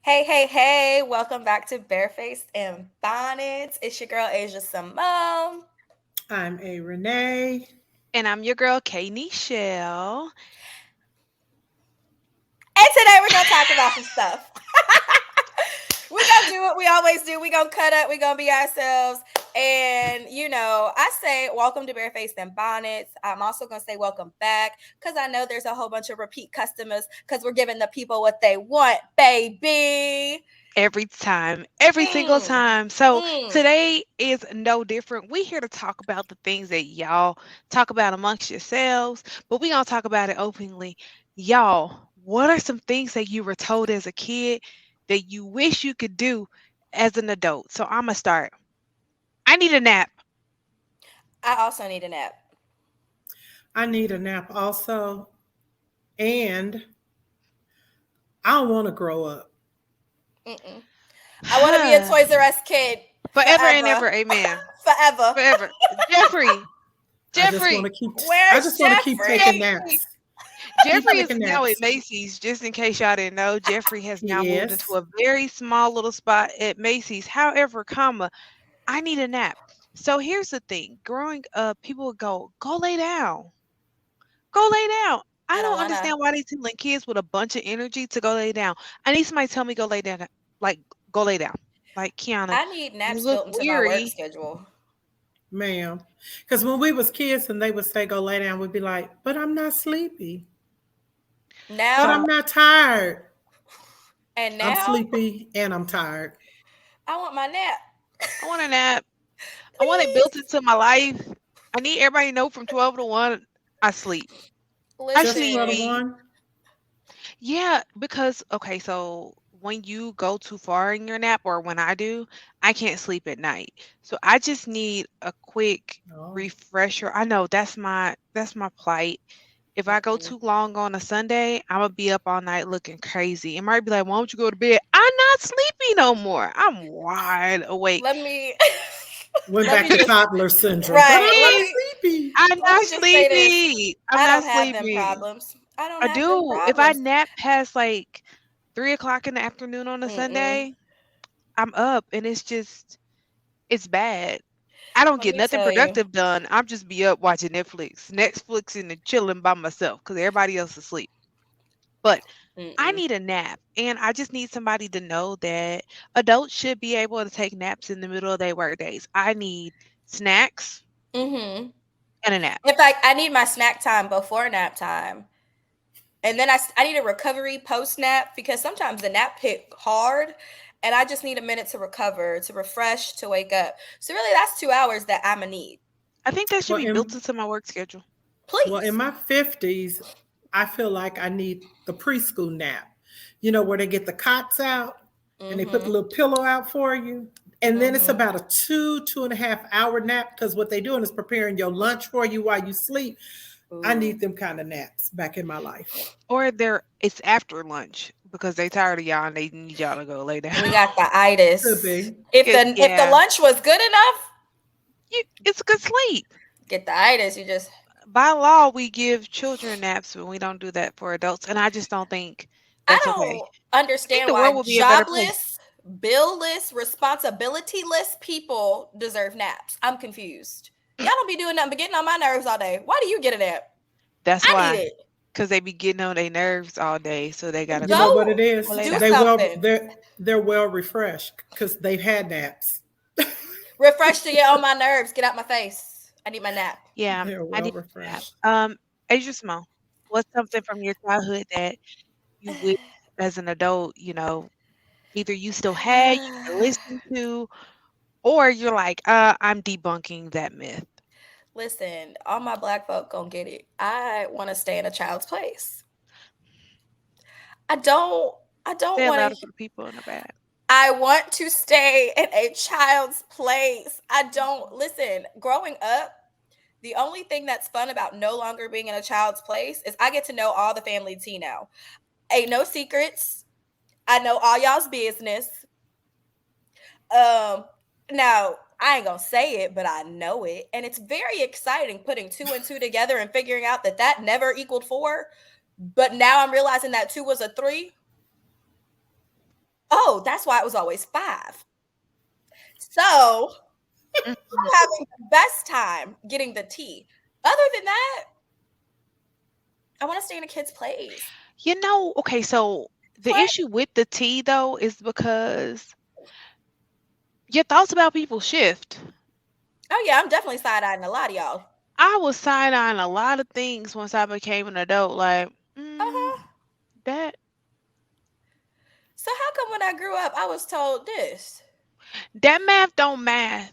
Hey, hey, hey, welcome back to Barefaced and Bonnets. It's your girl, Asia Simone. I'm a Renee. And I'm your girl, Kay Nichelle. And today we're going to talk about some stuff. We're going to do what we always do. We're going to cut up. We're going to be ourselves. And, I say welcome to Barefaced and Bonnets. I'm also going to say welcome back because I know there's a whole bunch of repeat customers because we're giving the people what they want, baby. Every time, every single Mm, time. So mm. today is no different. We here to talk about the things that y'all talk about amongst yourselves, but we gonna talk about it openly. Y'all, what are some things that you were told as a kid that you wish you could do as an adult? So I'ma start. I need a nap. I also need a nap. I need a nap also, and I don't want to grow up. Mm-mm. I want to be a Toys R Us kid Forever and forever. ever, amen. Forever. Forever. Jeffrey. I just want Jeffrey. to keep. I Where's just want to keep taking Jeffrey? Jeffrey. naps. Keep Jeffrey is taking now at naps. Macy's, just in case y'all didn't know. Jeffrey has now moved into Yes. a very small little spot at Macy's. However, I need a nap. So here's the thing. Growing up, people would go lay down. Go lay down. I I don't don't wanna. understand why they telling kids with a bunch of energy to go lay down. I need somebody to tell me go lay down. Like, go lay down. Like, Kiana, I need you naps look built into my work weary. schedule. Ma'am. Because when we was kids and they would say go lay down, we'd be like, but I'm not sleepy. But Now I'm So not tired. and I'm now, sleepy and I'm tired. I want my nap. I want a nap. I want it built Please into my life. I need everybody to know from 12 to 1, I sleep. I just Just need 12 to listen. me. 1. Yeah, because okay, so when you go too far in your nap or when I do, I can't sleep at night. So I just need a quick Oh. refresher. I know that's my plight. If I go Mm-mm. too long on a Sunday, I'm gonna be up all night looking crazy. It might be like, why don't you go to bed? I'm not sleepy no more. I'm wide awake. Let me Went let back me to just toddler syndrome. But I'm right. not Ex- sleepy. I'm Let not me just say this. sleepy. I'm I not don't have them sleepy. problems. I don't I have them do. If I problems. nap past like 3 o'clock in the afternoon on a Mm-mm. Sunday, I'm up and it's bad. I don't Let get me nothing tell you. productive done. I'm just be up watching Netflix and chilling by myself because everybody else is asleep. But I Mm-mm. need a nap, and I just need somebody to know that adults should be able to take naps in the middle of their work days. I need snacks Mm-hmm. and a nap. In fact, I need my snack time before nap time. And then I need a recovery post nap because sometimes the nap hit hard and I just need a minute to recover, to refresh, to wake up. So really that's 2 hours that I'm gonna need. I think that should Well, be built in into my work schedule. Please. my 50s, I feel like I need the preschool nap. Where they get the cots out and they put the Mm-hmm. little pillow out for you. And then it's Mm-hmm. about a 2.5 hour nap because what they're doing is preparing your lunch for you while you sleep. I Ooh. need them kind of naps back in my life. Or it's after lunch because they tired of y'all and they need y'all to go lay down. We got the Could itis. be. If the Yeah, lunch was good enough, it's a good sleep. get the itis. You just By law, we give children naps, but we don't do that for adults, and I just don't think I that's okay. don't I think understand the world why will be a better place. jobless, bill-less, responsibility-less people deserve naps. I'm confused. Y'all don't be doing nothing but getting on my nerves all day. Why do you get a nap? That's I need why, it. because they be getting on their nerves all day, so they gotta You know go what Go it go is? lay do down. something. They're well refreshed because they've had naps. Refresh to get on my nerves. Get out my face. I need my nap. Yeah, They're I well need a nap. refreshed. Asia Small, what's something from your childhood that you wish as an adult, either you still had, you can listen to, or you're like, I'm debunking that myth. Listen, all my black folk gonna get it. I want to stay in a child's place. I don't. I don't Say it want louder to. for the people in the back. I want to stay in a child's place. I don't listen. Growing up, the only thing that's fun about no longer being in a child's place is I get to know all the family tea now. Ain't no secrets. I know all y'all's business. Um, now I ain't gonna say it, but I know it, and it's very exciting putting two and two together and figuring out that that never equaled four. But now I'm realizing that two was a three. Oh, that's why it was always 5. So Mhm. I'm having the best time getting the tea. Other than that, I want to stay in a kid's place. Okay, so the Play. issue with the tea though is because your thoughts about people shift. Oh yeah, I'm definitely side eyeing a lot of y'all. I was side eyeing a lot of things once I became an adult. Like, Uh huh. that So how come when I grew up, I was told this? that math don't math.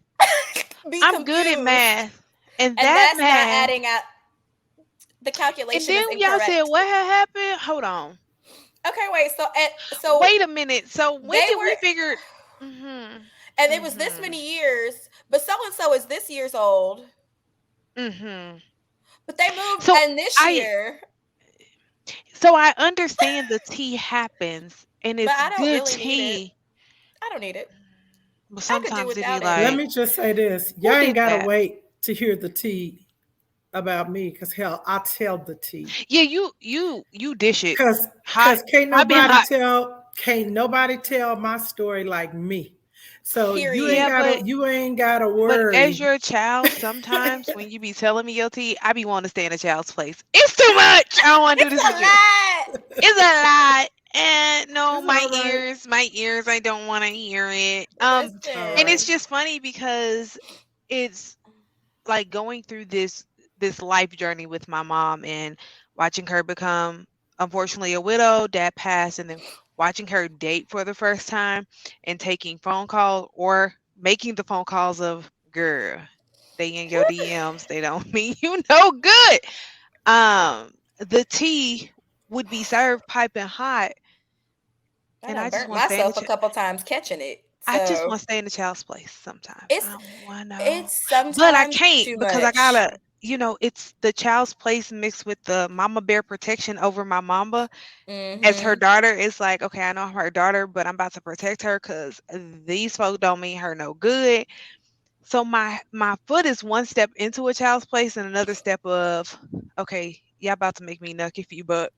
Be I'm good at confused, math, and and that that's not math. adding up. The And calculation is then y'all said incorrect. what had happened? Hold on. Okay, wait. So Wait a minute. So when they did were, we figure? Mhm. and it was this Mhm. many years, but so and so is this year's old, Mhm. but they moved, So and this I year, so I understand the tea happens and but it's I don't good really need it. tea, I don't need it. but I could do sometimes it be without it. Let like, me just say this. Y'all who ain't did got to that? wait to hear the tea about me because, hell, I tell the tea. Yeah, you dish it Cause, hot. cause Hot. can't nobody tell my story like me. So Yeah, Period. you ain't gotta but as worry. your child, sometimes when you be telling me your tea, I be wanting to stay in a child's place. It's too much. I don't want to do It's this a with you. lot. It's a lot. And no, It's all right. my ears, I don't want to hear it. It's all And right. it's Listen. just funny because it's like going through this life journey with my mom and watching her become unfortunately a widow, dad passed, and then watching her date for the first time and taking phone call or making the phone calls of girl, they in your DMs, they don't mean you no good. The tea would be served piping hot, I and done I just burnt want to stay in the myself a couple times catching it. I just So want to stay in the child's place sometimes. I it's don't want to, it's but I sometimes can't too because I much. gotta, it's the child's place mixed with the mama bear protection over my mama. As her Mm-hmm. daughter, it's like, okay, I know I'm her daughter, but I'm about to protect her because these folks don't mean her no good. So my foot is one step into a child's place and another step of, okay, y'all about to make me nuck if you buck.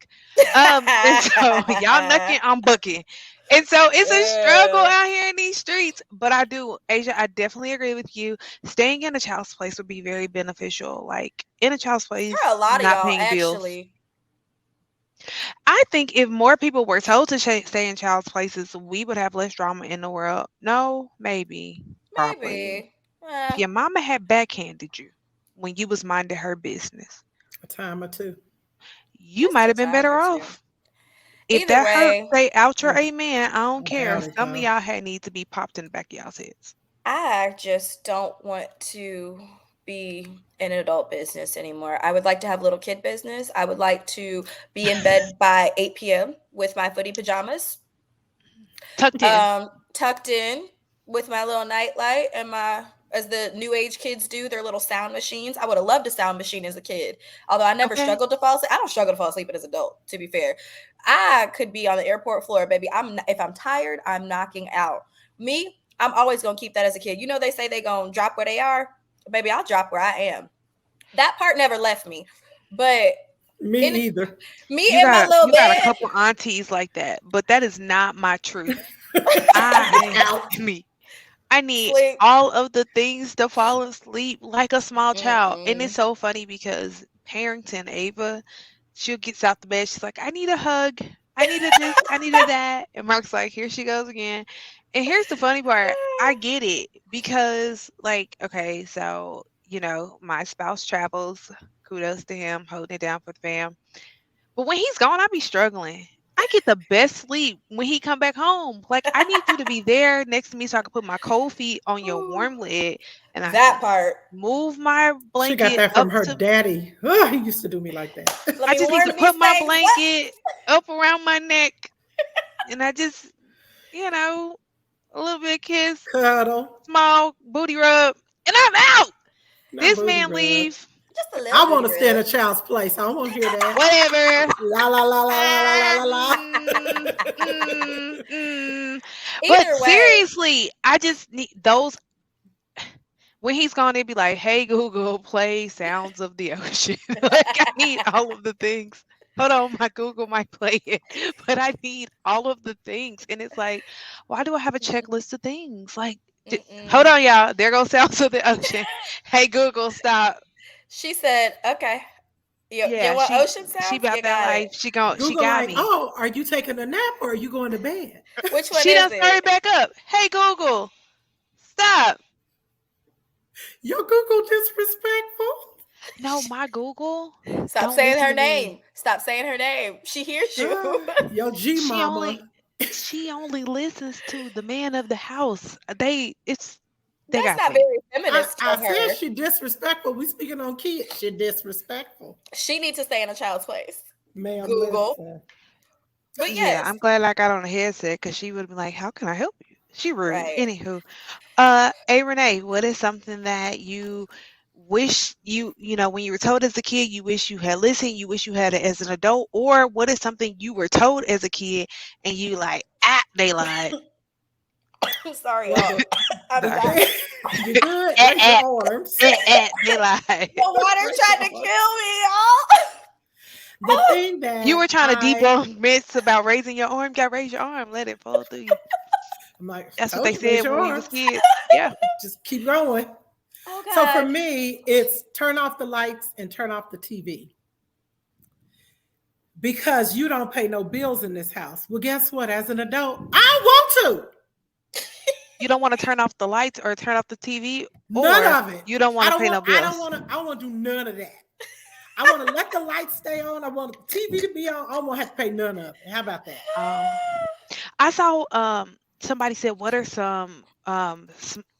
And so y'all nucking, I'm bucking. And so it's a struggle Uh, out here in these streets. But I do, Asia, I definitely agree with you. Staying in a child's place would be very beneficial. Like in a child's for a place, lot of not y'all, paying bills. actually. I think if more people were told to stay in child's places, we would have less drama in the world. No, maybe, probably. Maybe. If your mama had backhanded you when you was minding her business, A time or two. you Just might a have been time better or two. off. If Either that hurt, way, say out your I, amen. I don't I care. doubt it Some of though. y'all had need to be popped in the back of y'all's heads. I just don't want to be in an adult business anymore. I would like to have little kid business. I would like to be in bed by 8 p.m. with my footy pajamas, Tucked in. tucked in with my little nightlight and my, as the new age kids do, their little sound machines. I would have loved a sound machine as a kid, although I never Okay. struggled to fall asleep. I don't struggle to fall asleep as an adult, to be fair. I could be on the airport floor, baby. If I'm tired, I'm knocking out. Me, I'm always gonna keep that as a kid. You know they say they gonna drop where they are, baby. I'll drop where I am. That part never left me, but Me in either. me in my little You got a bed, couple aunties like that, but that is not my truth. I Out. me. I need sleep. all of the things to fall asleep like a small child. And it's Mm-mm. so funny because Parrington, Ava, she gets out the bed. She's like, I need a hug. I needed this. I needed that. And Mark's like, here she goes again. And here's the funny part. I get it because, like, okay, so, my spouse travels. Kudos to him, holding it down for the fam. But when he's gone, I be struggling. I get the best sleep when he come back home. Like I need you to be there next to me so I can put my cold feet on your warm leg and I That can part. move my She got blanket that from up her to daddy. Oh, he used to do me like that. Let I me just need warm to these put my things. What? blanket up around my neck and I just, you know, a little bit kiss, Cuddle. small booty rub, and I'm out. Not This booty man rub. leave. Just a little I want booty to stay in rub. a child's place. I don't want to hear that. Whatever. La la la la la la la la la. Mm, mm. But Either way, seriously, I just need those when he's gone, it'd be like, "Hey Google, play Sounds of the Ocean." Like I need all of the things. Hold on, my Google might play it, but I need all of the things, and it's like, why do I have a checklist of things? Like, hold Mm-mm. on, y'all. There goes Sounds of the Ocean. Hey Google, stop. She said, "Okay, you Yeah, want ocean she sounds? about You that got it." life. She Google got like, me. oh, are you taking a nap or are you going to bed? Which one She is done it? started back up. Hey Google, stop. Your Google disrespectful. No, my Google Stop don't saying listen her to me. name. Stop saying her name. She hears you. Your G She mama. only she only listens to the man of the house. They That's got not sense. very feminist I of said her. she disrespectful. We speaking on kids. She disrespectful. She needs to stay in a child's place. Ma'am, Google. listen. But Yeah, yes, I'm glad I got on the headset because she would have been like, "How can I help you?" She rude. right. Anywho, hey Renee, what is something that you wish when you were told as a kid, you wish you had listened, you wish you had it as an adult, or what is something you were told as a kid and you like, they lied. I'm sorry, Well, y'all. I'm the Sorry. dying. thing, you good. Eh, Raise eh, your arms. they lied. The water Raise tried your to arms. kill me, y'all. The thing You were that trying to debunk myths about raising your arm. You got to raise your arm, let it fall through you. I'm like, That's what they told you, raise said your when we was arms. kids. Yeah. Just keep going. Oh So for God. me, it's turn off the lights and turn off the TV because you don't pay no bills in this house. Well, guess what? As an adult, I want to. You don't want to turn off the lights or turn off the TV, None or of it. you don't want I to don't pay want. no I don't bills. want to. I want to do none of that. I want to let the lights stay on. I want the TV to be on. I don't want to have to pay none of it. How about that? Um, I saw somebody said, "What are some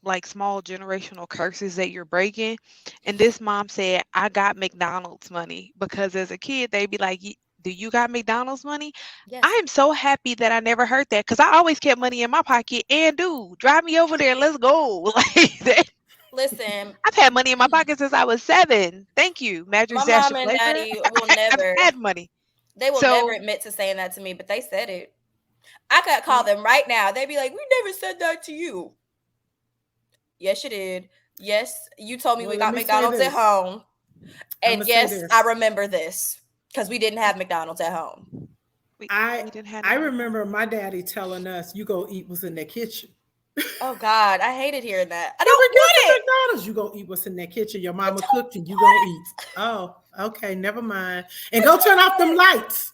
like small generational curses that you're breaking?" And this mom said, "I got McDonald's money because as a kid they'd be like, do you got McDonald's money?" I Yes. am so happy that I never heard that because I always kept money in my pocket. And dude, drive me over there. Let's go. Like that. Listen, I've had money in my pocket since I was 7. Thank you, my Madridge Dash mom of and Flavor. daddy will I've never. had money. They will never So admit to saying that to me, but they said it. I could call mm, them right now. They'd be like, "We never said that to you." Yes, you did. Yes, you told me Well, we let got me say McDonald's at this. home. I'm And gonna say yes, I this. remember this because we didn't have McDonald's at home. we I we didn't have I no remember McDonald's. my daddy telling us, "You go eat what's in that kitchen." Oh God, I hated hearing that. I If don't we get want to it. McDonald's, you go eat what's in that kitchen. Your I mama don't. cooked and you I gonna eat. Oh, okay, never mind. And go don't turn off them want it. lights.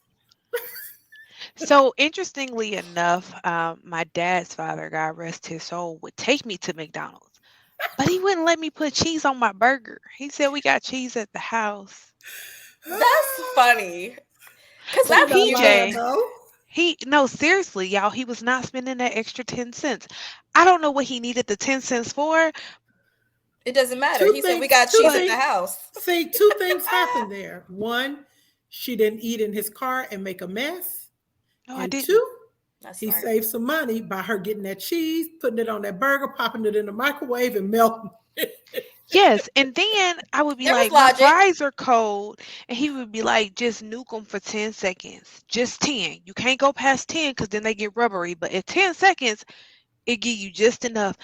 So interestingly enough, my dad's father, God rest his soul, would take me to McDonald's, but he wouldn't let me put cheese on my burger. He said we got cheese at the house. That's funny because So He that's not unique. lying PJ, though. he no seriously, y'all, he was not spending that extra 10 cents. I don't know what he needed the 10 cents for, It doesn't matter. Two He said we things. got Two cheese at but the things. house. See, two things happened there. One, she didn't eat in his car and make a mess. no, I And didn't. two, That's he smart. saved some money by her getting that cheese, putting it on that burger, popping it in the microwave, and melting. Yes, and then I would be There was like, my logic. fries are cold, and he would be like, just nuke them for 10 seconds, just 10. You can't go past 10 because then they get rubbery. But at 10 seconds, it give you just enough.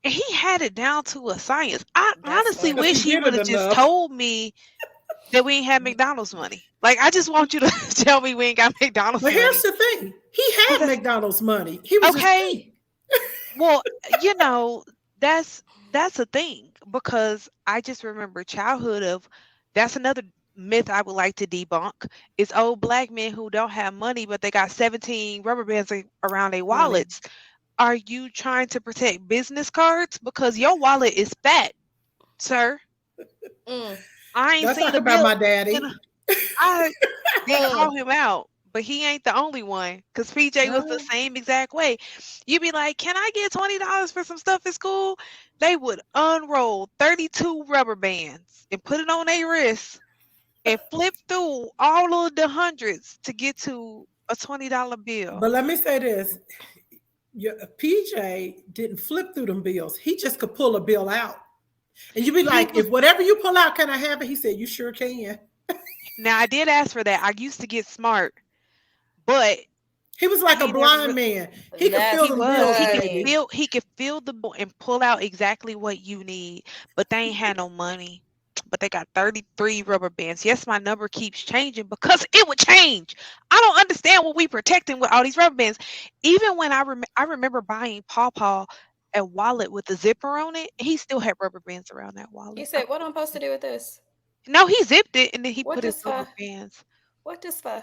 And he had it down to a science. I That's honestly Because funny. wish he he did would it have just enough. told me that we ain't had McDonald's money. Like, I just want you to tell me we ain't got McDonald's But here's money. the thing: he Because had that's McDonald's money. He was just okay. cheap. Well, you know, that's that's a thing because I just remember childhood of that's another myth I would like to debunk is old black men who don't have money but they got 17 rubber bands around their Money. wallets. Are you trying to protect business cards because your wallet is fat, sir? Mm, I ain't Don't seen talk a about bill. my You daddy. know, I didn't call mm. him out, but he ain't the only one. Cause PJ was the Uh, same exact way. You'd be like, "Can I get $20 for some stuff at school?" They would unroll 32 rubber bands and put it on their wrists and flip through all of the hundreds to get to a $20 bill. but let me say this: PJ didn't flip through them bills. He just could pull a bill out, and you'd be He like, was "If whatever you pull out, can I have it?" He said, "You sure can." now I did ask for that. I used to get smart, but He was like a he never blind really. man. He could feel That's He them was. bills, He could baby. funny. feel he could feel the bill and pull out exactly what you need, but they ain't had no money. but they got 33 rubber bands. Yes, my number keeps changing because it would change. I don't understand what we protecting with all these rubber bands. Even when I remember buying Paw Paw a wallet with a zipper on it, he still had rubber bands around that You wallet. I said, what I'm supposed to do with this? No, he zipped it and then he What put his this rubber for? bands. What this for?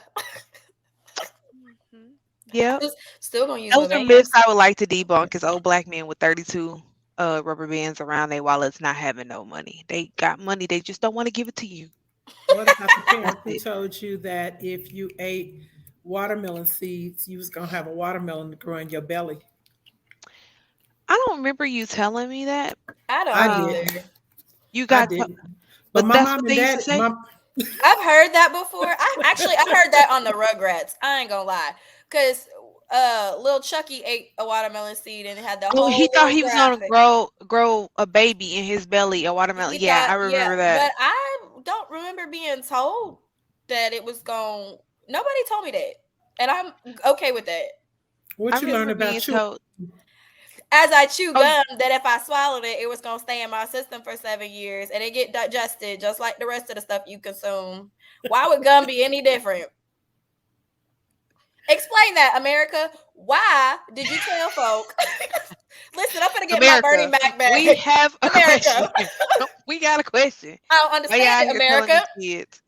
Mhm. Yep. Still gonna use my Those are myths bands. I would like to debunk because old black men with 32 rubber bands around their wallets not having no money. They got money, they just don't want to give it to you. What about the That's parent who it. told you that if you ate watermelon seeds, you was gonna have a watermelon to grow in your belly? I don't remember you telling me that. I don't I Um, didn't. either. you I got, didn't. But but my that's mom what and they used to dad, say. my I've heard that before. I heard that on the Rugrats. I ain't gonna lie, cause little Chucky ate a watermelon seed and it had the Oh, he whole thought little he was gonna graphic. grow a baby in his belly, a watermelon. He Yeah, thought, I yeah, remember that. but I don't remember being told that it was going. Nobody told me that, and I'm okay with that. I what you learn remember about being chewing? told, As I chew "Oh, gum, that if I swallowed it, it was gonna stay in my system for 7 years and it get digested just like the rest of the stuff you consume. Why would gum be any different? Explain that, America. Why did you tell folk? Listen, I'm gonna get my Bernie America, Mac we back. have a question. America. We got a question. I don't Why y'all understand out it, here telling America. these kids?"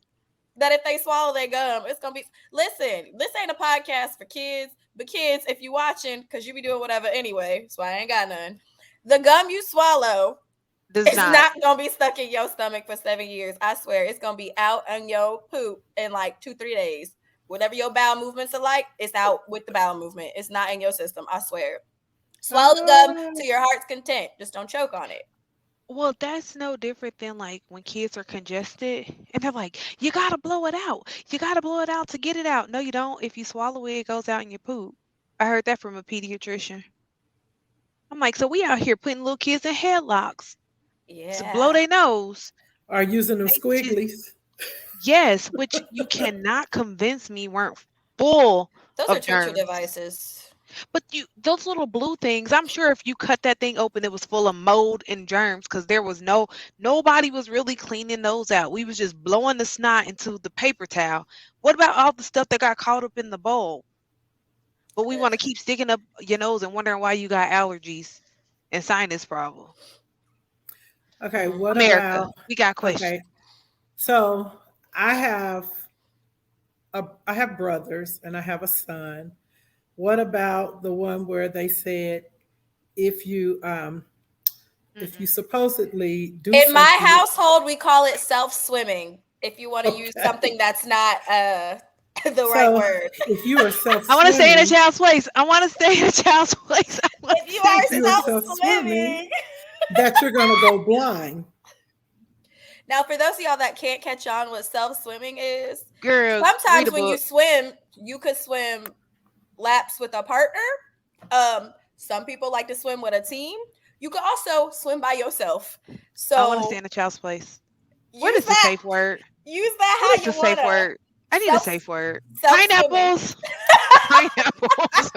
That if they swallow their gum, it's gonna be. Listen, this ain't a podcast for kids, but kids, if you watching, because you be doing whatever anyway, so I ain't got none. The gum you swallow Does is not. not gonna be stuck in your stomach for 7 years. I swear, it's gonna be out on your poop in like 2-3 days. Whatever your bowel movements are like, it's out with the bowel movement. It's not in your system. I swear. Swallow the gum to Oh, your heart's content. Just don't choke on it. Well, that's no different than like when kids are congested and they're like, you gotta blow it out. You gotta blow it out to get it out. No, you don't. If you swallow it, it goes out in your poop. I heard that from a pediatrician. I'm like, so we out here putting little kids in headlocks to blow Yeah, their nose. are using them They just, squigglies? yes, which you cannot convince me weren't full those are of torture germs. devices. But those little blue things, I'm sure if you cut that thing open, it was full of mold and germs because there was nobody was really cleaning those out. We was just blowing the snot into the paper towel. What about all the stuff that got caught up in the bowl? But we want to keep sticking up your nose and wondering why you got allergies and sinus problem. Okay, Mm. what America, about we got questions. okay? So I have I have brothers and I have a son. What about the one where they said if you if you Mm-mm. supposedly do In my something, household, we call it self swimming. If you want to use okay. something that's not the right So word. if you are self I want to stay in a swimming, child's place. I want to stay in a child's place. I want If to you stay if are in a you are self child's self swimming, swimming. that you're gonna go blind. Now, for those of y'all that can't catch on what self swimming is, girl. Read sometimes a when you book. swim, you could swim laps with a partner. Some people like to swim with a team. You could also swim by yourself. I want to stay So in a child's place. What use is the that. safe word? Use that What is how the you safe wanna. word? I need a Self safe word. self swimming. Pineapples. Pineapples.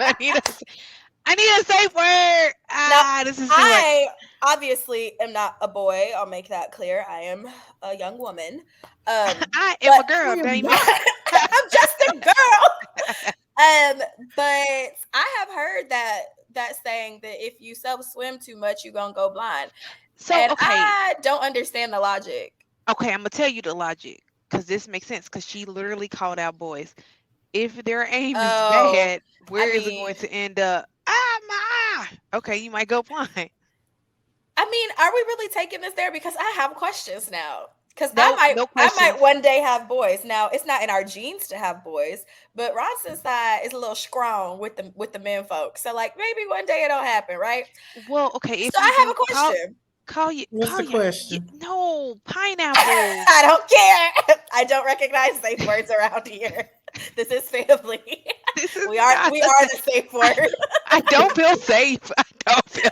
I need a safe word. Now, Ah, this is too much. I obviously am not a boy. I'll make that clear. I am a young woman. I am a But I girl, am damn it. not. I'm just a girl. But I have heard that saying that if you self swim too much, you're gonna go blind. So And okay, I don't understand the logic. okay, I'm gonna tell you the logic because this makes sense. Because she literally called out boys. If their aim is Oh, bad, I where is it going mean, to end up? Ah, my eye. Okay, you might go blind. are we really taking this there? Because I have questions now. Because No, no I might questions. one day have boys. Now it's not in our genes to have boys, but Ronson's side is a little strong with the men folks. So like maybe one day it'll happen, right? Well, okay, So if you I have do, a question. What's the question? no pineapples. I don't care. I don't recognize safe words around here. This is family. This is We are not we a are thing. the safe I, word. I don't feel safe. I don't feel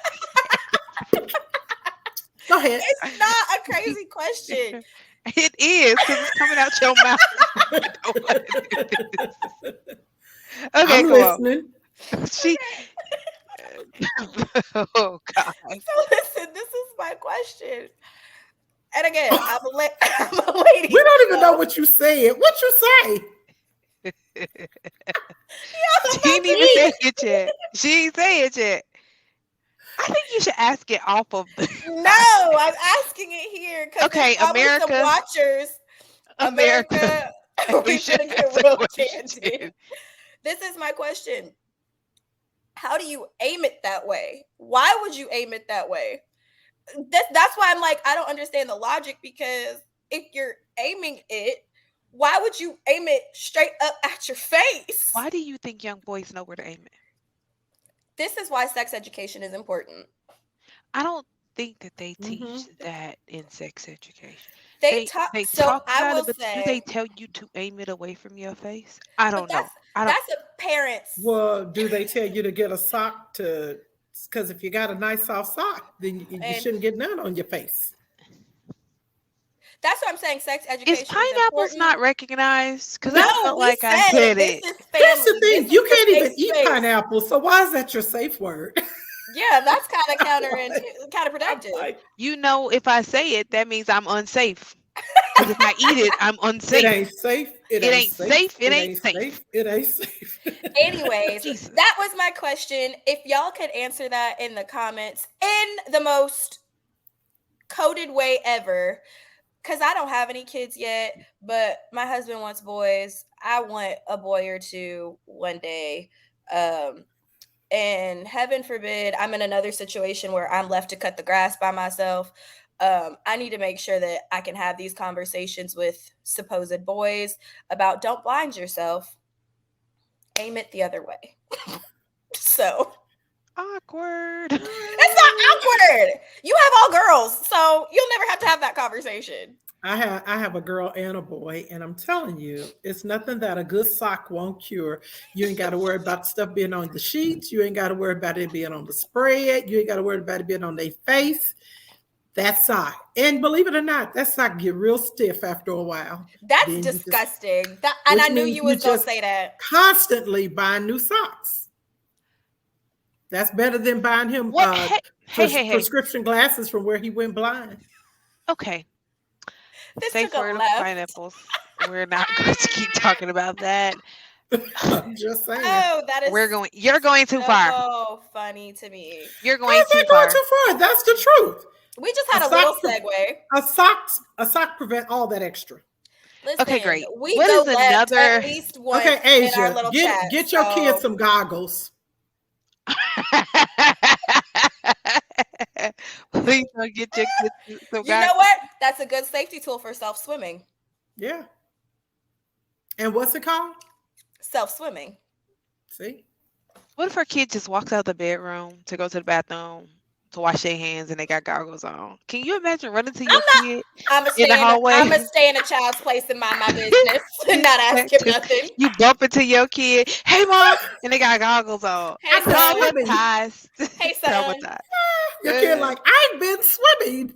Go ahead. It's not a crazy question. it is because it's coming out your mouth. I don't want to do this. Okay, I'm come on. listening. She. Oh God. So listen, this is my question. And again, We I'm a lady, don't even know so what you said. What you say? I'm She about ain't to even eat. say it yet. She ain't say it yet. I think you should ask it off of the No, I'm asking it here because there's Okay, probably some America, watchers. America. America, We we should finna get ask a real candid. question. This is my question. How do you aim it that way? Why would you aim it that way? That's why I'm like, I don't understand the logic because if you're aiming it, why would you aim it straight up at your face? Why do you think young boys know where to aim it? This is why sex education is important. I don't think that they Mm-hmm. teach that in sex education. They talk, They so talk I about will it, but do they say, tell you to aim it away from your face? I but don't know. I don't. that's a parent's. Well, do they tell you to get a sock to? Because if you got a nice soft sock, then you And shouldn't get none on your face. that's what I'm saying. Sex Is education is pineapples important. not recognized? Because I No, felt we like I said said this it. is That's the family. This thing. is You the can't safe even eat space. pineapple. So why is that your safe word? Yeah, that's kind of Like, I'm counterproductive. like, You know, if I say it, that means I'm unsafe. Because if I eat it, I'm it unsafe. ain't safe. It It ain't ain't safe. safe. It It ain't ain't safe. safe. It ain't safe. Anyways, that Jesus. was my question. If y'all could answer that in the comments in the most coded way ever, because I don't have any kids yet, but my husband wants boys. I want a boy or two one day. Um, and heaven forbid I'm in another situation where I'm left to cut the grass by myself. I need to make sure that I can have these conversations with supposed boys about don't blind yourself, aim it the other way. So Awkward. it's not awkward. You have all girls, so you'll never have to have that conversation. I have a girl and a boy, and I'm telling you, it's nothing that a good sock won't cure. You ain't got to worry about stuff being on the sheets. You ain't got to worry about it being on the spread. You ain't got to worry about it being on their face. That sock, and believe it or not, that sock get real stiff after a while. That's Then you just, disgusting. And I which knew means you you was gonna just say that. constantly buying new socks. That's better than buying him What? Hey, hey, hey, hey. prescription glasses from where he went blind. Okay. This took Safe a word of left. pineapples. We're not going to keep talking about that. I'm just saying. Oh, that We're is going. You're going too far. so funny to me. You're How's going that too going far. too far? That's the truth. We just A had a little sock, segue. a sock prevent all that extra. Okay, Listen, great. we What is go left at another? least Okay, once in our Asia, little get chat. get your kids So some goggles. Please don't get your kids some you know goggles. what? That's a good safety tool for self swimming. Yeah. And what's it called? Self swimming. See? What if our kid just walks out the bedroom to go to the bathroom to wash their hands and they got goggles on? Can you imagine running to your I'm not. kid I'ma in the stay in. I'ma hallway? stay in a child's place and mind my business and not ask him Just nothing. you bump into your kid, hey mom, and they got goggles on. Hey I go son. swimming. Traumatized. Hey son. Traumatized. Your kid Uh, like, I've been swimming.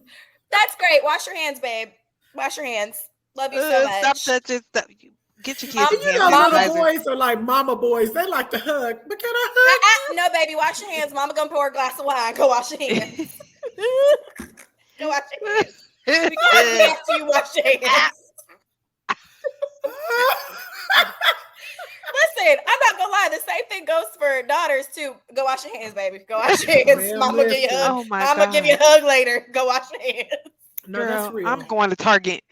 That's great. Wash your hands, babe. Wash your hands. Love you so stop much. touching stuff. Get your kids some You hand know, little Mama. sanitizer. boys are like mama boys. They like to hug. But can I hug you? No, baby, wash your hands. Mama gonna pour a glass of wine. Go wash your hands. Go wash your hands. We coming back to you. Wash your hands. Listen, I'm not gonna lie. The same thing goes for daughters too. Go wash your hands, baby. Go wash your hands. Well, Mama give you a hug. listen. Oh my Mama give you a god. hug later. Go wash your hands. No, that's Girl, I'm real. going to Target.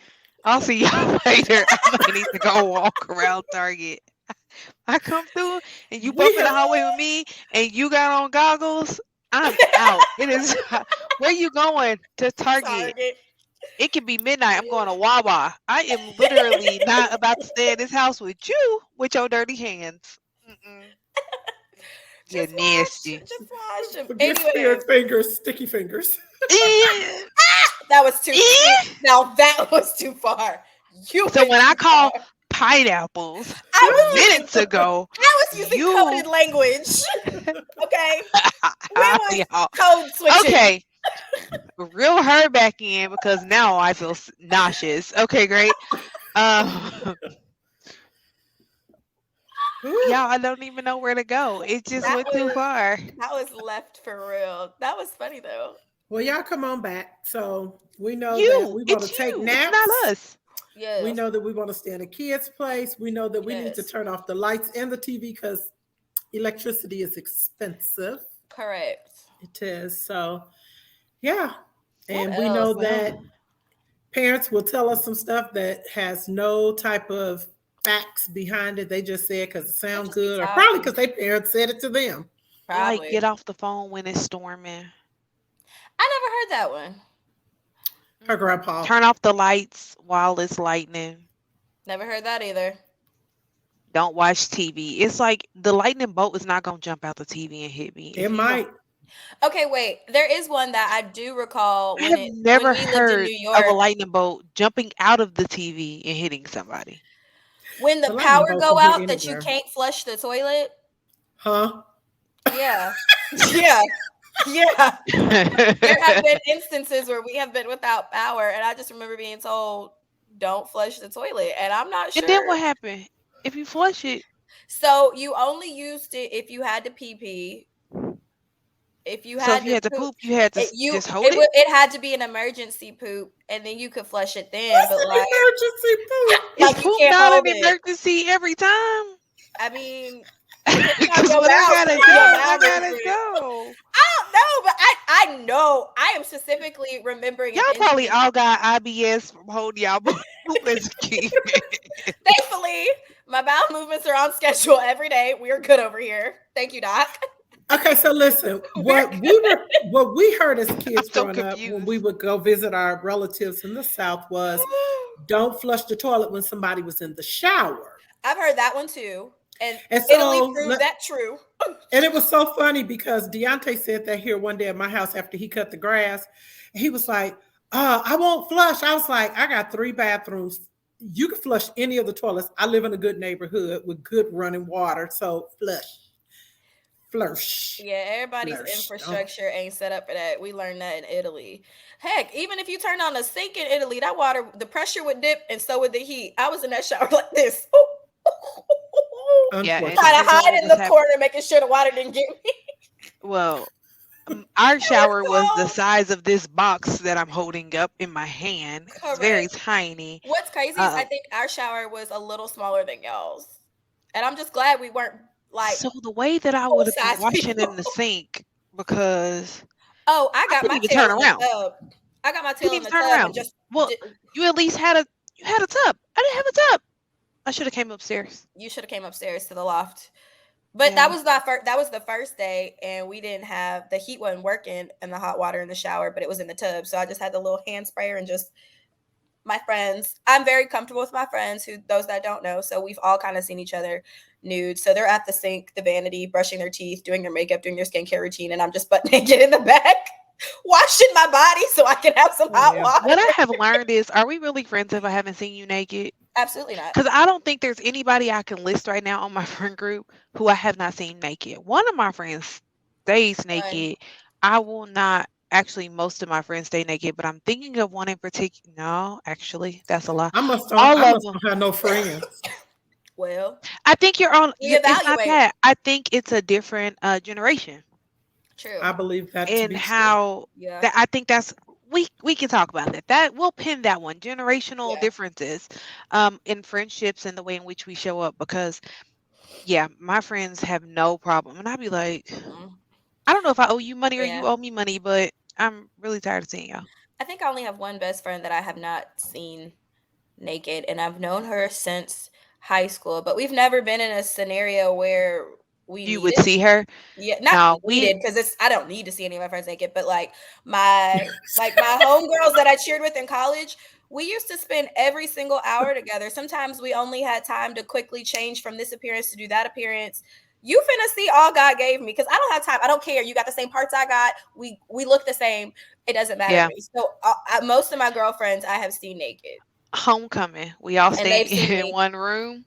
I'll see y'all later. I might need to go walk around Target. I come through and you We bump in the have hallway with me and you got on goggles. I'm out. It is where you going? To Target. Target. It can be midnight. I'm going to Wawa. I am literally not about to stay in this house with you with your dirty hands. Mm-mm. You're Just wash. nasty. Just wash them. forget Anyways, spirit fingers, sticky fingers. Eh, that was too. eh. Now that was too far. You So went when I too far. call pineapples I was using. minutes ago, I was using you coded language. Okay, when was y'all. code switching? Okay, reel her back in because now I feel nauseous. Okay, great. Um, y'all, I don't even know where to go. It just That went too was far. that was left for real. That was funny though. Well, y'all come on back. So we know that You, we want to it's take you. It's not naps. us. We Yes. know that we want to stay in a kid's place. We know that we need to Yes. turn off the lights and the TV because electricity is expensive. Correct. It is. So, yeah. What And we know else? Well, that parents will tell us some stuff that has no type of facts behind it. They just say it because it They sounds just be good, or probably talking. because their parents said it to them. like Probably. get off the phone when it's storming. I never heard that one. Her Mm. grandpa. Turn off the lights while it's lightning. Never heard that either. Don't watch TV. It's like the lightning bolt is not gonna jump out the TV and hit me. It If you don't, might. Okay, wait. There is one that I do recall I have when never we lived in heard New of a York. lightning bolt jumping out of the TV and hitting somebody. When the The lightning power bolt go can hit out that you anywhere. can't flush the toilet. Huh? Yeah. Yeah. Yeah. There have been instances where we have been without power, and I just remember being told, "Don't flush the toilet," and I'm not And then sure. what happened? If you flush it, So you only used it if you had to pee pee. If you so if had you to had to poop, poop, you had to you just hold it. it had to be an emergency poop, and then you could flush it then. What's But an emergency poop? Is like you poop can't not an hold it. emergency every time? I mean, depending on Because your when I bowel, gotta your go, I bowel gotta movement. go. I don't know, but I know I am specifically remembering Y'all an probably instance. all got IBS from holding y'all poop as a kid. Thankfully, my bowel movements are on schedule every day. We are good over here. Thank you, Doc. Okay, so listen, We're what we heard as I'm kids so growing up when we confused. would go visit our relatives in the South was don't flush the toilet when somebody was in the shower. I've heard that one too, and And Italy so proved that true. and it was so funny because Deontay said that here one day at my house after he cut the grass. He was like, I won't flush. I was like, I got 3 bathrooms. You can flush any of the toilets. I live in a good neighborhood with good running water. So flush, Yeah, everybody's flush. Don't. infrastructure ain't set up for that. We learned that in Italy. Heck, even if you turn on a sink in Italy, that water, the pressure would dip, and so would the heat. I was in that shower like this. Yeah, and Trying to depends on hide what in was the happening. corner, making sure the water didn't get me. Well, our It was shower was the so size of this box that I'm holding up in my hand. It's very correct. tiny. What's crazy is I Um, think our shower was a little smaller than y'all's. And I'm just glad we weren't like so the way that I full would have been size washing people. in the sink because Oh, I I got couldn't my even tail turn in the around. tub. I got my tail Couldn't in even the turn tub and around. just Well, did, you at least had a tub. I didn't have a tub. I should have came upstairs. you should have came upstairs to the loft. But that Yeah. was not first. That was the first day, and we didn't have the heat wasn't working and the hot water in the shower, but it was in the tub. So I just had the little hand sprayer and just my friends. I'm very comfortable with my friends, who those that don't know. So we've all kind of seen each other nude. So they're at the sink, the vanity, brushing their teeth, doing their makeup, doing their skincare routine, and I'm just butt naked in the back, washing my body so I can have some hot Yeah. water. What I have learned is, are we really friends if I haven't seen you naked? Absolutely not. Because I don't think there's anybody I can list right now on my friend group who I have not seen naked. One of my friends stays One. naked. I will not. Actually, most of my friends stay naked, but I'm thinking of one in particular. No, actually, that's a lie. I All of must them. don't have no friends. Well, I think you're on. we It's not evaluate. that. I think it's a different generation, True. I believe that to and be true. how Yeah. that. I think that's we can talk about that. That we'll pin that one. Generational Yeah. differences, in friendships and the way in which we show up. Because yeah, my friends have no problem, and I'd be like, Mm-mm. I don't know if I owe you money or Yeah. you owe me money, but I'm really tired of seeing y'all. I think I only have one best friend that I have not seen naked, and I've known her since high school, but we've never been in a scenario where we You would needed. see her. Yeah, not No, needed because it's I don't need to see any of my friends naked, but my homegirls that I cheered with in college, we used to spend every single hour together. Sometimes we only had time to quickly change from this appearance to do that appearance. You finna see all God gave me because I don't have time. I don't care. You got the same parts I got. We look the same. It doesn't matter to yeah, me. So most of my girlfriends I have seen naked, homecoming. We all and staying they've seen in me. one room.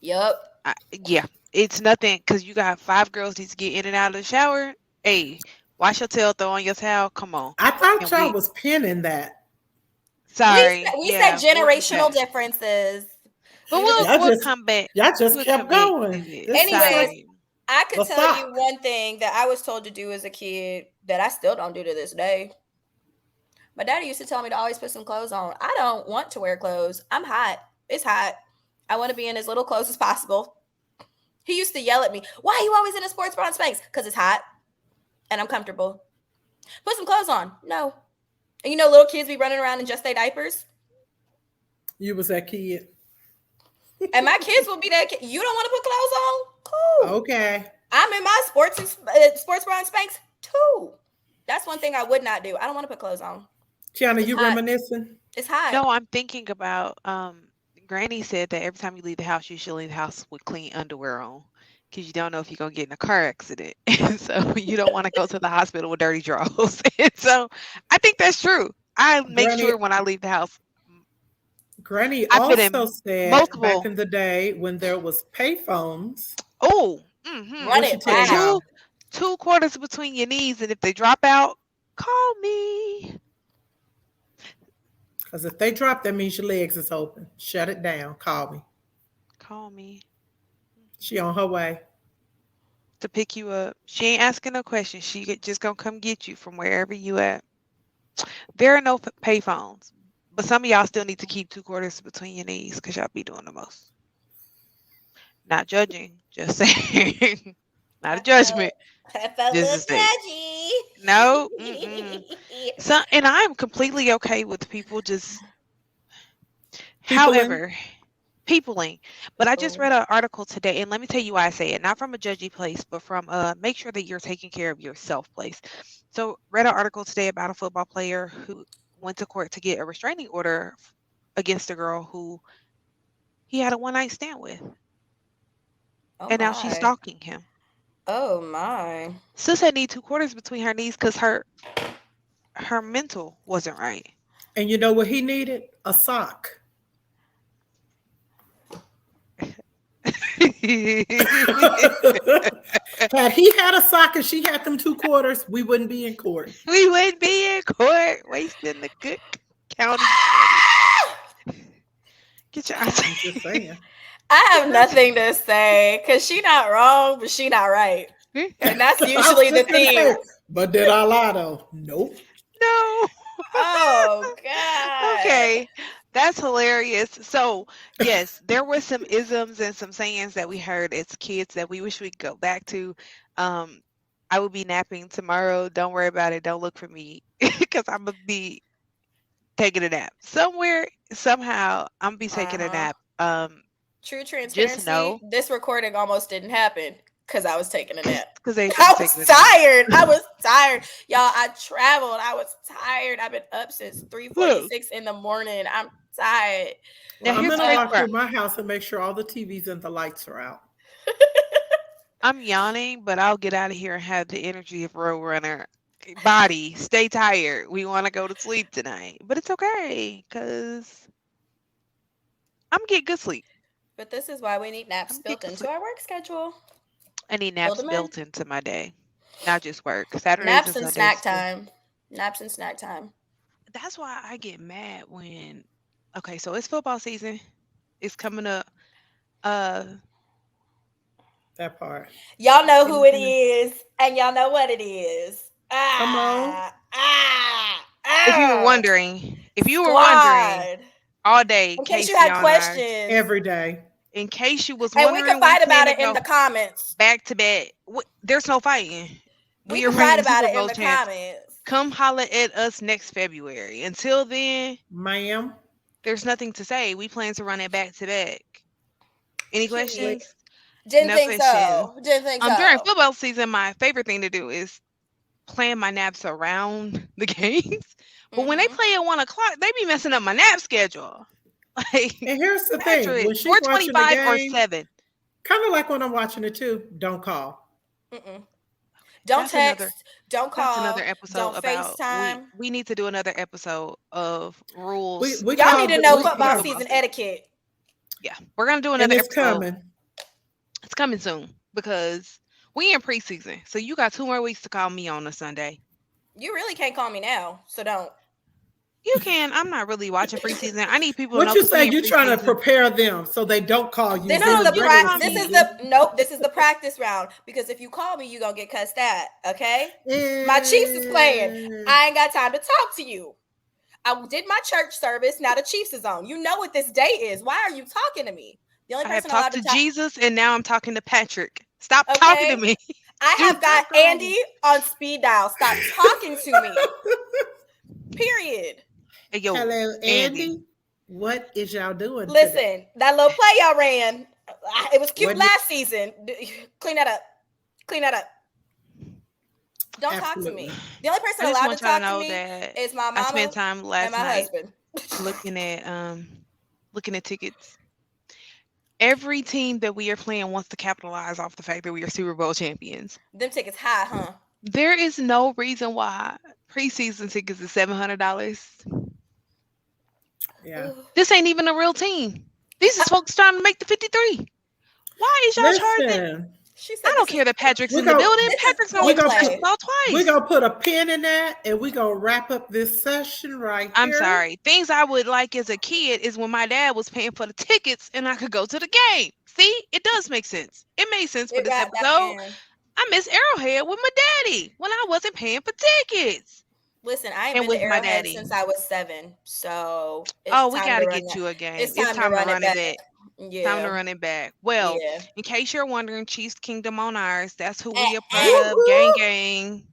Yep. Yeah, it's nothing because you got 5 girls need to get in and out of the shower. Hey, wash your tail, throw on your towel. Come on, I thought and y'all we. was pinning that. Sorry, We said yeah, we'll do generational that, differences. but We were just Y'all we'll just come back. y'all just We'll kept come back to going. it. This is like anyways. Sorry. I could the tell you sock. one thing that I was told to do as a kid that I still don't do to this day. My daddy used to tell me to always put some clothes on. I don't want to wear clothes. I'm hot. It's hot. I want to be in as little clothes as possible. He used to yell at me, "Why are you always in a sports bra and Spanx?" Because it's hot and I'm comfortable. Put some clothes on. No. And you know, little kids be running around in just their diapers. You was that kid. And my kids will be that kid. You don't want to put clothes on? Cool. Okay. I'm in my sports bra and Spanx too. That's one thing I would not do. I don't want to put clothes on. Tiana, It's you hot. reminiscing? It's hot. No, I'm thinking about Granny said that every time you leave the house, you should leave the house with clean underwear on because you don't know if you're gonna get in a car accident. And so you don't want to go to the hospital with dirty drawers. And so I think that's true. I make Granny sure when I leave the house, Granny I've been also in said back multiple. in the day when there was payphones, Oh, Run what she it tell back. two y'all? two quarters between your knees, and if they drop out, call me. Because if they drop, that means your legs is open. Shut it down. Call me. Call me She on her way. to pick you up. She ain't asking no questions. Just gonna come get you from wherever you at. There are no payphones, but some of y'all still need to keep two quarters between your knees because y'all be doing the most. Not judging, just saying. Not I a judgment, felt a just a little state. No, judgy. so, and I'm completely okay with people just, Peopling. however, peopling. But I just People. read an article today, and let me tell you why I say it. Not from a judgy place, but from make sure that you're taking care of yourself place. So, read an article today about a football player who went to court to get a restraining order against a girl who he had a one night stand with, Oh and now she's my. stalking him. Oh my. Sis had need two quarters between her knees because her mental wasn't right. And you know what he needed? A sock. We Had he had a sock and she had them two quarters, we wouldn't be in court. wouldn't be in court wasting the good county money. Get your I'm just saying. I have nothing to say because she not wrong, but she not right. And that's I was usually the just gonna theme. say, but did I lie though? Nope. No. Oh God. Okay. That's hilarious. So, yes, there were some isms and some sayings that we heard as kids that we wish we could go back to. Um, I will be napping tomorrow. Don't worry about it. Don't look for me because I'm gonna be taking a nap somewhere. Somehow, I'm gonna be taking a Uh-huh. nap. True Just transparency. know This recording almost didn't happen because I was taking a nap. because Asia I was taking was a nap. tired. I was tired. Y'all, I traveled. I was tired. I've been up since Look, 3:46 in the morning. I'm tired. now Well, I'm here's the gonna crazy walk Uh, part. through my house and make sure all the TVs and the lights are out. I'm yawning, but I'll get out of here and have the energy of Roadrunner. Body, stay tired. We want to go to sleep tonight, but it's okay because I'm gonna get good sleep. but this is why we need I'm naps gonna get built good into sleep. our work schedule. I need Build naps them in. built into my day, not just work. Saturdays Naps and and snack Sundays too. time. Naps and snack time. That's why I get mad when. Okay, so it's football season. It's coming up. Uh, That part. Y'all know who it mhm. is, and y'all know what it is. Come on. If you were Ah. wondering, Squad. all day, In case you had Casey and I. questions, Every day. In case you was and we could wondering, we fight plan about to it in go the comments. back to back. There's no fighting. We We are could fight reigning about Super it in Bowl the champs. comments. Come holler at us next February. Until then, Ma'am. there's nothing to say. We plan to run it back to back. Any Period. Wait. questions? Didn't No think questions. so. Didn't think During so. football season, my favorite thing to do is plan my naps around the games. But when they Mm-hmm. play at 1 o'clock, they be messing up my nap schedule. Like, And here's the thing: Patrick, when she's watching the 4:25 or game, 7. kind of like when I'm watching it too, don't call. Mm-mm. Don't That's another text. Don't that's another call. episode Don't about we FaceTime. we need to do another episode of We rules we Y'all need called to the know we for football yeah, football season season. etiquette. Yeah, we're gonna do and another it's episode. coming. It's coming soon because we in preseason. So you got 2 more weeks to call me on a Sunday. You really can't call me now, so don't. You can. I'm not really watching preseason. I need people to What know you because say? we in You trying to preseason. prepare them so they don't call you This is No, the during you can regular prac. call This is me. the season. nope. This is the practice round because if you call me, you gonna get cussed at. Okay. My Chiefs is playing. And I ain't got time to talk to you. I did my church service. Now the Chiefs is on. You know what this day is. Why are you talking to me? The only I have person allowed talked to to talk. Jesus and now I'm talking to Patrick. Stop talking to Okay. me. I Do have not got call me. Andy on speed dial. Stop talking to me. Period. Hey, yo, Hello, Andy. Andy. What is y'all doing today? Listen, that little play y'all ran, it was cute What? Did, last season. Clean that up. Clean that up. Don't talk to absolutely. me. The only person I just allowed to want y'all to talk to know me that is my I spent mama time and last my night husband. looking at tickets. Every team that we are playing wants to capitalize off the fact that we are Super Bowl champions. Them tickets high, huh? There is no reason why preseason tickets is $700. Yeah. This ain't even a real team. These is folks trying to make the 53. Why is y'all charging? Listen, She I said don't this is care that Patrick's we in the go. building. this is Patrick's gonna We win the gonna first put. foreplay. ball We twice. gonna put a pin in that, and we gonna wrap up this session right I'm here. sorry. Things I would like as a kid is when my dad was paying for the tickets and I could go to the game. See, it does make sense. It made sense for It this got that episode. in. I miss Arrowhead with my daddy when I wasn't paying for tickets. Listen, I ain't And been to with my Arrowhead daddy. since I was 7, so it's Oh, we time to gotta run get that. you a game. It's It's time to time to run it run it back. back. Time to Yeah, run it back. Well, yeah. in case you're wondering, Chiefs Kingdom on ours. That's who Eh, we a part eh. of. Gang Woo-hoo. gang.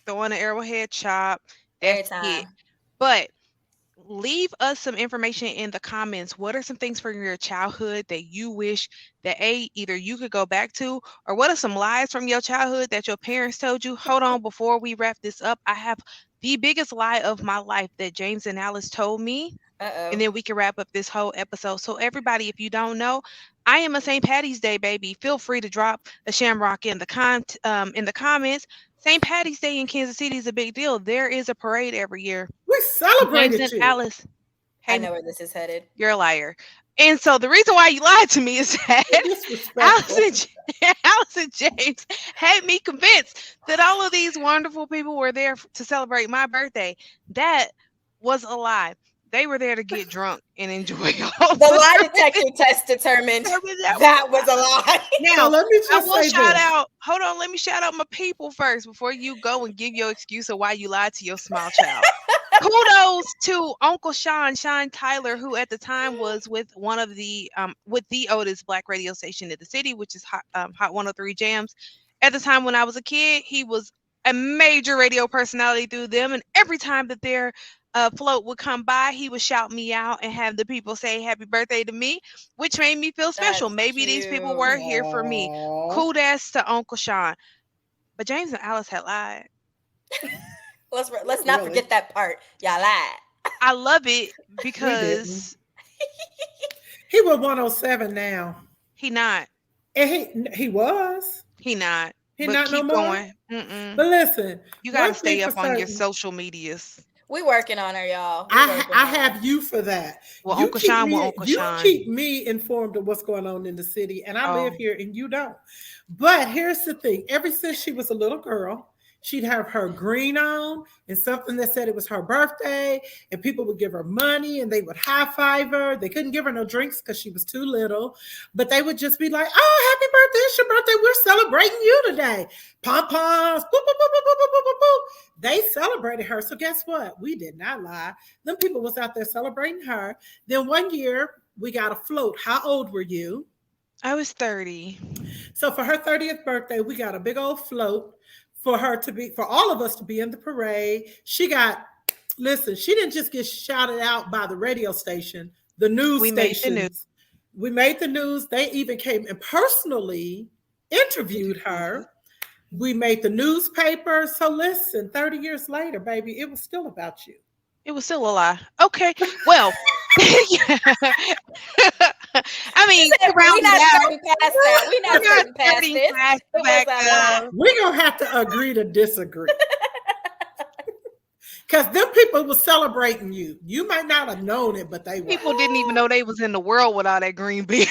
Throwing an Arrowhead chop. Every That's it. time. But leave us some information in the comments. What are some things from your childhood that you wish that either you could go back to, or what are some lies from your childhood that your parents told you? Hold on, before we wrap this up, I have the biggest lie of my life that James and Alice told me, and Uh-oh. then we can wrap up this whole episode. So everybody, if you don't know, I am a St. Patty's Day baby. Feel free to drop a shamrock in the in the comments. St. Patty's Day in Kansas City is a big deal. There is a parade every year. We James celebrated and you. Alice, I hey, know where this is headed. you're a liar. And so the reason why you lied to me is that Alice Disrespectful. and, Alice and James had me convinced that all of these wonderful people were there to celebrate my birthday. That was a lie. They were there to get drunk and enjoy all The the lie crazy. detector test determined That was that a was lie. a lie. So Now, let me I just will say shout this. out. Hold on, let me shout out my people first before you go and give your excuse of why you lied to your small child. Kudos to Uncle Sean Tyler, who at the time was with one of the with the oldest black radio station in the city, which is Hot 103 Jams. At the time when I was a kid, he was a major radio personality through them, and every time that their float would come by, he would shout me out and have the people say happy birthday to me, which made me feel special. That's Maybe these people were cute. here for me. Aww. Kudos to Uncle Sean. But James and Alice had lied. Let's not Really? forget that part. Y'all lied. I love it We didn't. because He was 107 now. he not. And he was. He not. He But not no keep more. going. Mm-mm. But listen, You got to one thing stay for up on your certain, social medias. We working on her, y'all. We I working I on her. have you for that. Well, Uncle Sean will Uncle You Sean. keep me informed of what's going on in the city, and I live Oh, here and you don't. But here's the thing: ever since she was a little girl, she'd have her green on and something that said it was her birthday, and people would give her money and they would high five her. They couldn't give her no drinks because she was too little, but they would just be like, "Oh, happy birthday! It's your birthday. We're celebrating you today." Pom poms, boop, boop, boop, boop, boop, boop, boop, boop. They celebrated her. So guess what? We did not lie. Them people was out there celebrating her. Then one year we got a float. How old were you? I was 30. So for her 30th birthday, we got a big old float for her to be, for all of us to be in the parade. She got, listen, she didn't just get shouted out by the radio station, the news We made the news. stations. We made the news. They even came and personally interviewed Interviews. her. We made the newspaper. So listen, 30 years later, baby, it was still about you. It was still a lie. Okay. Well, I She mean, said to we round not it out, skirting past that. We not we're not skirting past skirting this. past the It was fact a lie. of We're going to have to agree to disagree. Because them people were celebrating you. You might not have known it, but they were. people didn't even know they was in the world with all that green beer.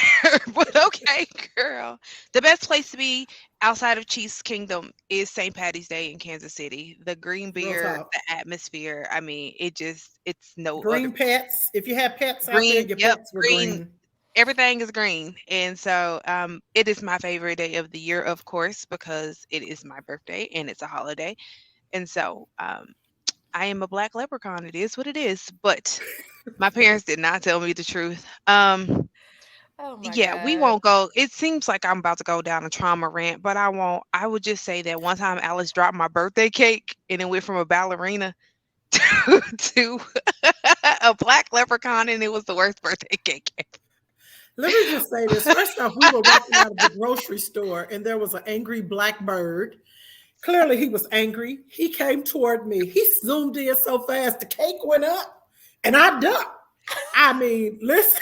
But okay, girl. The best place to be outside of Chiefs Kingdom is St. Patty's Day in Kansas City. The green Real beer, talk. the atmosphere. I mean, it's no other Green pets. If you had pets out there, green. your Yep, pets were green. green. Everything is green. And so it is my favorite day of the year, of course, because it is my birthday and it's a holiday. And so I am a black leprechaun. It is what it is. But my parents did not tell me the truth. Oh my Yeah, we god. won't go. It seems like I'm about to go down a trauma rant, but I won't. I would just say that one time Alice dropped my birthday cake and it went from a ballerina to a black leprechaun, and it was the worst birthday cake Let me just say this. First off, we were walking out of the grocery store and there was an angry black bird. Clearly, he was angry. He came toward me. He zoomed in so fast, the cake went up and I ducked. I mean, listen,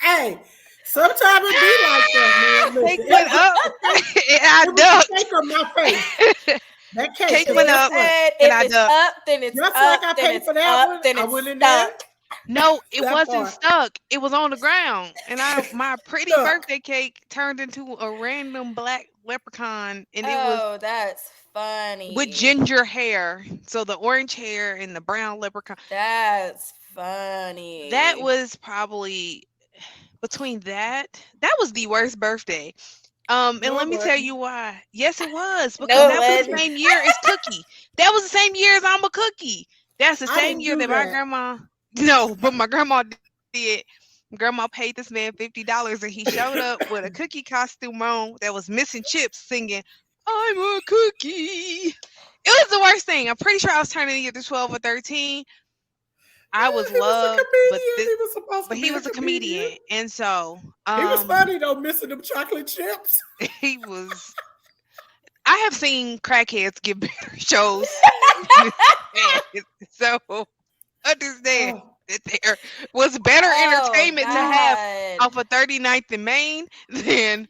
hey, sometimes it be like that, man. ever. Cake Listen, went up and I it was the ducked. cake on my face. That cake, Cake because went guess She up what? said, and if I it's ducked. up, then it's Just up, like I then paid it's for that up, one, then I it's went in there. stuck. No, it That wasn't part. stuck. It was on the ground. And my pretty Stuck. birthday cake turned into a random black leprechaun, and it was Oh, that's with funny. ginger hair. So the orange hair and the brown leprechaun. That's That funny. was probably between that was the worst birthday. And No, let it me tell wasn't. you why. Yes, it was because No, that was the it same year as Cookie. That was the same year as I'm a Cookie. That's the I same didn't year do that my that. grandma. No, but my grandma did. Grandma paid this man $50, and he showed up with a cookie costume on that was missing chips, singing "I'm a cookie." It was the worst thing. I'm pretty sure I was turning either 12 or 13. I was He was a loved, comedian. He was supposed but to he be a was a comedian. comedian, and so He was funny though, missing them chocolate chips. he was. I have seen crackheads give better shows than this man, so understand Oh, that there was better oh entertainment to have God. off of 39th and Main than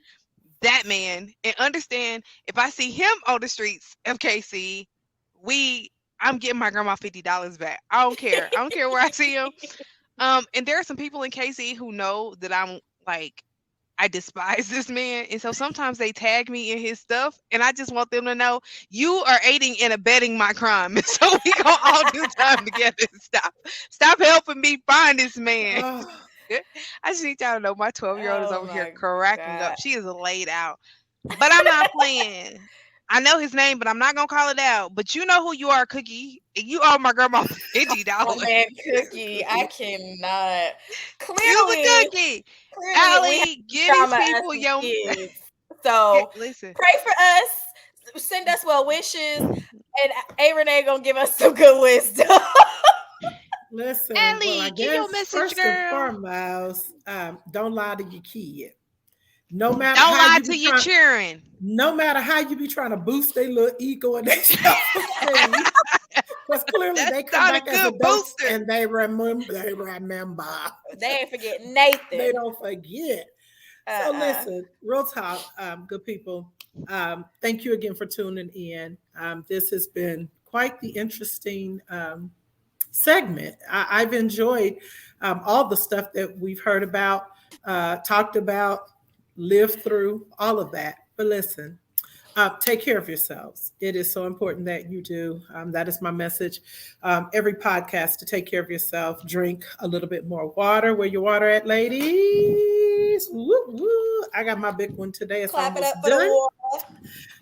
that man. And understand, if I see him on the streets of KC, we I'm getting my grandma $50 back. I don't care. I don't care where I see him. And there are some people in KC who know that I'm like I despise this man. And so sometimes they tag me in his stuff, and I just want them to know you are aiding and abetting my crime. And so we gonna all do time together. Stop helping me find this man. oh. I just need y'all to know my 12-year-old is Oh over here my cracking up. God. She is laid out. But I'm not playing. I know his name, but I'm not gonna call it out. But you know who you are, Cookie. And you owe my grandma My $50. man Cookie. I cannot. Use a Clearly, cookie. clearly we have Allie, get these trauma as people some your kids. So listen. pray for us. Send us well wishes. And A Renee gonna give us some good wisdom. Listen, well, I Allie, get guess your message, first and girl. foremost, don't lie to your kid. No matter Don't how lie you to be your trying, children. no matter how you be trying to boost their little ego and their self-esteem, because clearly That's they come not a back as good adults booster. and they remember. They remember. They ain't forget They Nathan. don't forget. So Uh-uh. listen, real talk, good people. Thank you again for tuning in. This has been quite the interesting segment. I've enjoyed all the stuff that we've heard about, talked about, lived through, all of that. But listen, take care of yourselves. It is so important that you do. That is my message. Every podcast to take care of yourself. Drink a little bit more water. Where your water at, ladies? Woo, woo. I got my big one today. It's Clap it up almost for the done. war.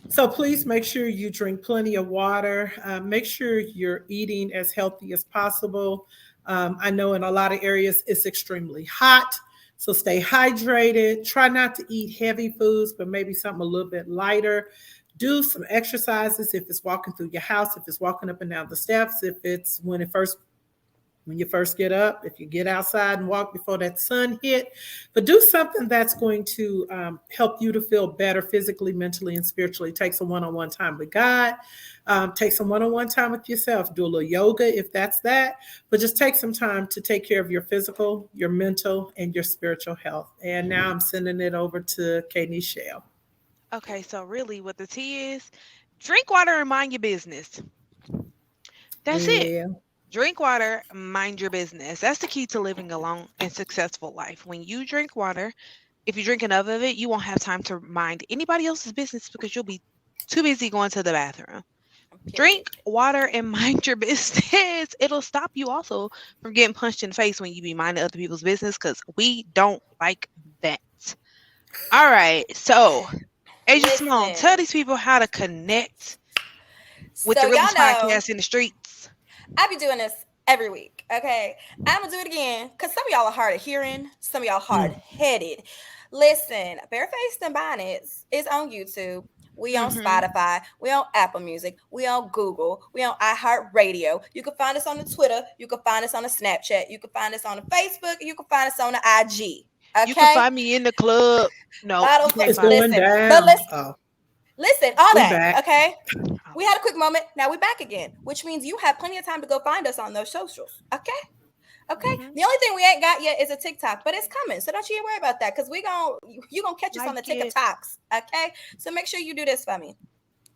So please make sure you drink plenty of water. Make sure you're eating as healthy as possible. I know in a lot of areas it's extremely hot. So stay hydrated. Try not to eat heavy foods, but maybe something a little bit lighter. Do some exercises if it's walking through your house, if it's walking up and down the steps, if it's when you first get up, if you get outside and walk before that sun hit, but do something that's going to help you to feel better physically, mentally, and spiritually. Take some one-on-one time with God. Take some one-on-one time with yourself. Do a little yoga if that's that, but just take some time to take care of your physical, your mental, and your spiritual health. And now I'm sending it over to Kay Nichelle. Okay, so really what the tea is, drink water and mind your business. That's it. Well, Drink water, mind your business. That's the key to living a long and successful life. When you drink water, if you drink enough of it, you won't have time to mind anybody else's business because you'll be too busy going to the bathroom. Period. Drink water and mind your business. It'll stop you also from getting punched in the face when you be minding other people's business because we don't like that. All right. So, Asia Simone, tell Listen. these people how to connect. with So the y'all realest know podcast in the streets. I be doing this every week. Okay. I'm gonna do it again because some of y'all are hard of hearing, some of y'all hard Mm. headed. Listen, Barefaced and Bonnets is on YouTube. We on Mm-hmm. Spotify. We on Apple Music. We on Google. We on iHeartRadio. You can find us on the Twitter. You can find us on the Snapchat. You can find us on the Facebook. You can find us on the IG. You can Okay. find me in the club. No, Bottle you can't fl- It's find me. going listen, but down. listen, Oh, listen, all we that. back. Okay. Oh. We had a quick moment. Now we're back again, which means you have plenty of time to go find us on those socials. Okay. Okay. Mm-hmm. The only thing we ain't got yet is a TikTok, but it's coming. So don't you worry about that because you gonna catch us on Like the it. TikToks. Okay. So make sure you do this for me.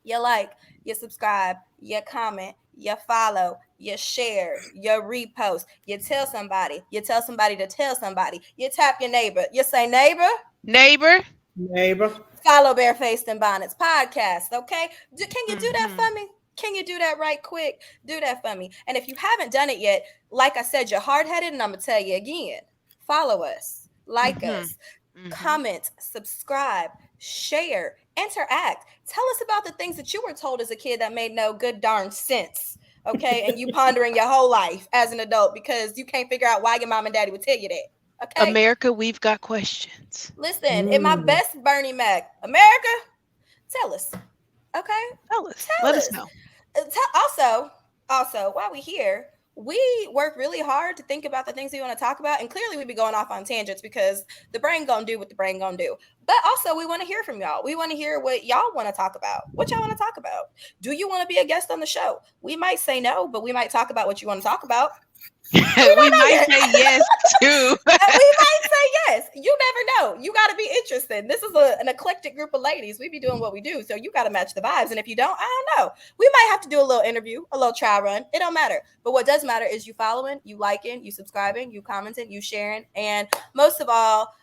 You like, you subscribe, you comment, you follow, you share, you repost, you tell somebody to tell somebody, you tap your neighbor, you say neighbor, Neighbor. Neighbor. follow Barefaced and Bonnets podcast. Okay. Can you do that Mm-hmm. for me? Can you do that right quick? Do that for me. And if you haven't done it yet, like I said, you're hard headed, and I'm going to tell you again, follow us, like Mm-hmm. us, Mm-hmm. comment, subscribe, share, interact. Tell us about the things that you were told as a kid that made no good darn sense. Okay. And you pondering your whole life as an adult because you can't figure out why your mom and daddy would tell you that. Okay. America, we've got questions. Listen, in my Mm. best Bernie Mac, America, tell us. Okay. Tell us. Tell Let us us. know. Also, while we here, we work really hard to think about the things we want to talk about, and clearly we be going off on tangents because the brain gonna do what the brain gonna do. But also, we want to hear from y'all. We want to hear what y'all want to talk about. What y'all want to talk about? Do you want to be a guest on the show? We might say no, but we might talk about what you want to talk about. We We don't know might yet. say yes too. We might say yes. You never know. You got to be interested. This is an eclectic group of ladies. We be doing what we do, so you got to match the vibes. And if you don't, I don't know. We might have to do a little interview, a little trial run. It don't matter. But what does matter is you following, you liking, you subscribing, you commenting, you sharing, and most of all,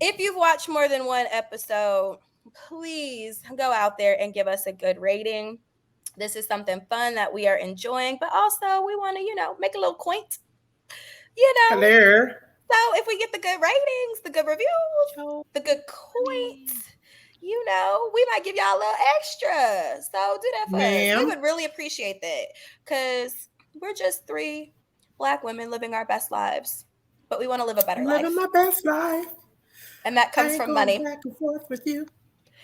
if you've watched more than one episode, please go out there and give us a good rating. This is something fun that we are enjoying, but also we want to, make a little quaint, you know. Hello. So if we get the good ratings, the good reviews, So the good funny. coins, we might give y'all a little extra. So do that for us. We Ma'am. would really appreciate that because we're just three Black women living our best lives, but we want to live a better I'm living life. my best life. And that I comes ain't from going money. back and forth with you.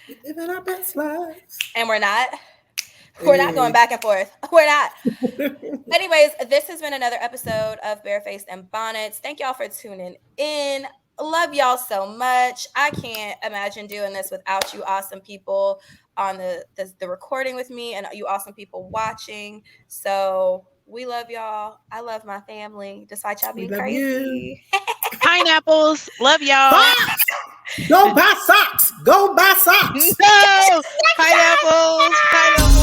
We're living our best lives. And we're not. We're not going Hey. back and forth. We're not. Anyways, this has been another episode of Barefaced and Bonnets. Thank y'all for tuning in. Love y'all so much. I can't imagine doing this without you awesome people on the recording with me and you awesome people watching. So we love y'all. I love my family, despite y'all We being love you. crazy. Pineapples. Love y'all. Socks! Go buy socks! Go buy socks! No. Pineapples. Pineapples.